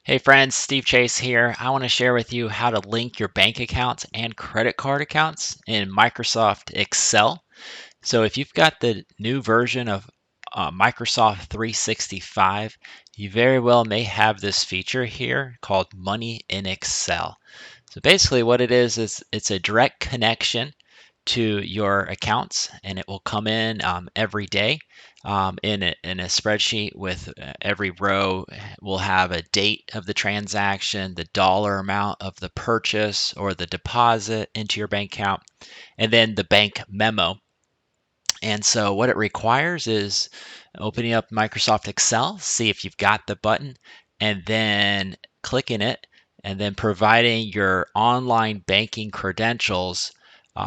Hey friends, Steve Chase here. I want to share with you how to link your bank accounts and credit card accounts in Microsoft Excel. So if you've got the new version of Microsoft 365, you very well may have this feature here called Money in Excel. So basically what it is it's a direct connection to your accounts, and it will come in every day in a spreadsheet with every row will have a date of the transaction, the dollar amount of the purchase or the deposit into your bank account, and then the bank memo. And so what it requires is opening up Microsoft Excel, see if you've got the button, and then clicking it, and then providing your online banking credentials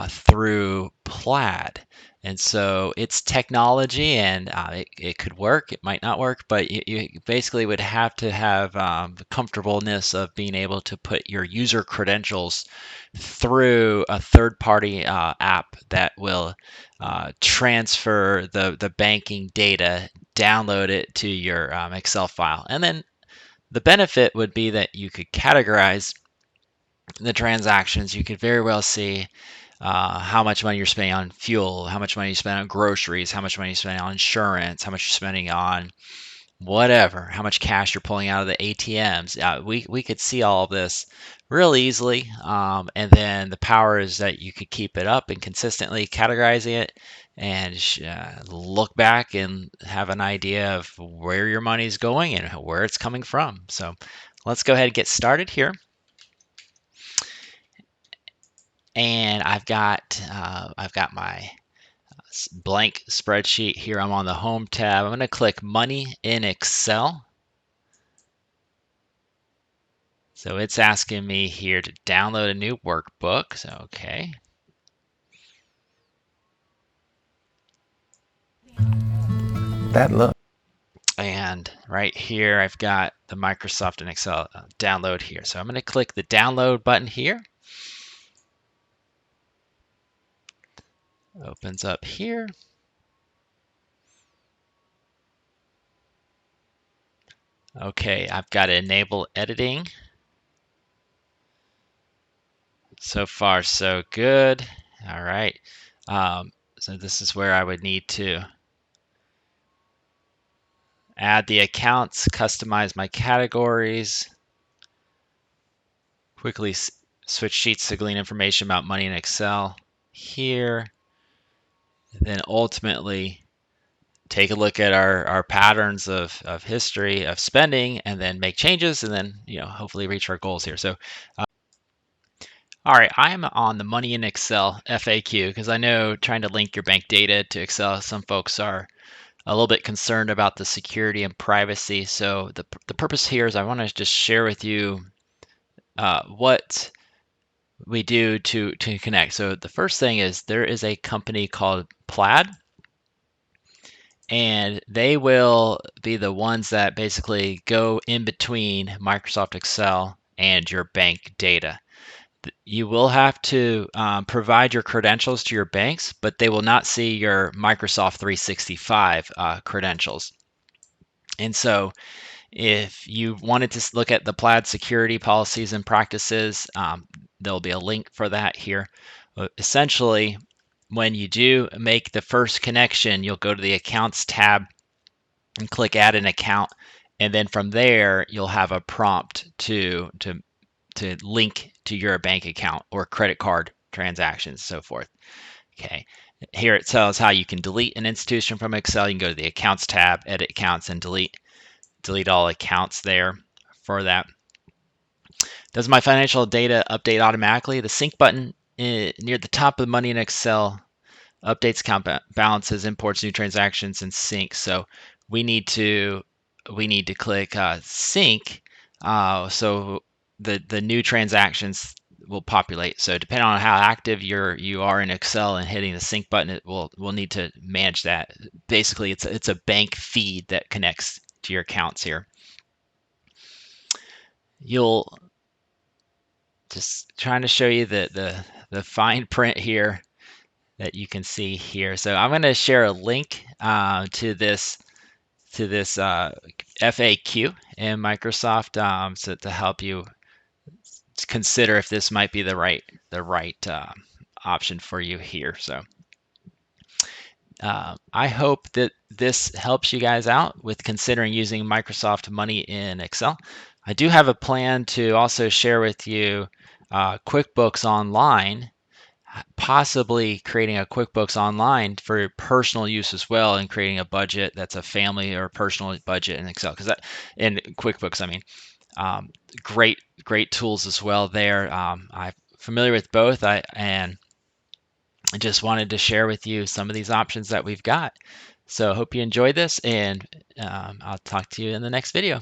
through Plaid. And so it's technology, and it could work, it might not work, but you basically would have to have the comfortableness of being able to put your user credentials through a third-party app that will transfer the banking data, download it to your Excel file. And then the benefit would be that you could categorize the transactions. You could very well see how much money you're spending on fuel, how much money you spend on groceries, how much money you spend on insurance, how much you're spending on whatever, how much cash you're pulling out of the ATMs. We could see all of this real easily. And then the power is that you could keep it up and consistently categorizing it and look back and have an idea of where your money is going and where it's coming from. So let's go ahead and get started here. And I've got my blank spreadsheet here. I'm on the Home tab. I'm going to click Money in Excel. So it's asking me here to download a new workbook. So, okay. That look. And right here, I've got the Microsoft and Excel download here. So I'm going to click the download button here. Opens up here. Okay, I've got to enable editing. So far, so good. All right. So this is where I would need to add the accounts, customize my categories, quickly switch sheets to glean information about money in Excel here. Then ultimately take a look at our patterns of history of spending and then make changes and then hopefully reach our goals here. So all right, I'm on the Money in Excel FAQ because I know trying to link your bank data to Excel, some folks are a little bit concerned about the security and privacy. So the purpose here is I want to just share with you what we do to connect. So the first thing is there is a company called Plaid, and they will be the ones that basically go in between Microsoft Excel and your bank data. You will have to provide your credentials to your banks, but they will not see your Microsoft 365 credentials. And so if you wanted to look at the Plaid security policies and practices, there'll be a link for that here. Essentially, when you do make the first connection, you'll go to the Accounts tab and click Add an Account. And then from there, you'll have a prompt to link to your bank account or credit card transactions, so forth. Okay. Here it tells how you can delete an institution from Excel. You can go to the Accounts tab, Edit Accounts, and delete all accounts there for that. Does my financial data update automatically? The sync button near the top of the Money in Excel updates account balances, imports new transactions, and sync. So we need to click sync. So the new transactions will populate. So depending on how active you are in Excel and hitting the sync button, we'll need to manage that. Basically, it's a bank feed that connects to your accounts here. You'll just trying to show you the fine print here that you can see here. So I'm going to share a link to this to this FAQ in Microsoft, so to help you consider if this might be the right option for you here. So I hope that this helps you guys out with considering using Microsoft Money in Excel. I do have a plan to also share with you QuickBooks Online, possibly creating a QuickBooks Online for personal use as well, and creating a budget that's a family or personal budget in Excel. Because that in QuickBooks, I mean, um, great tools as well there. I'm familiar with both. And I just wanted to share with you some of these options that we've got. So I hope you enjoyed this, and I'll talk to you in the next video.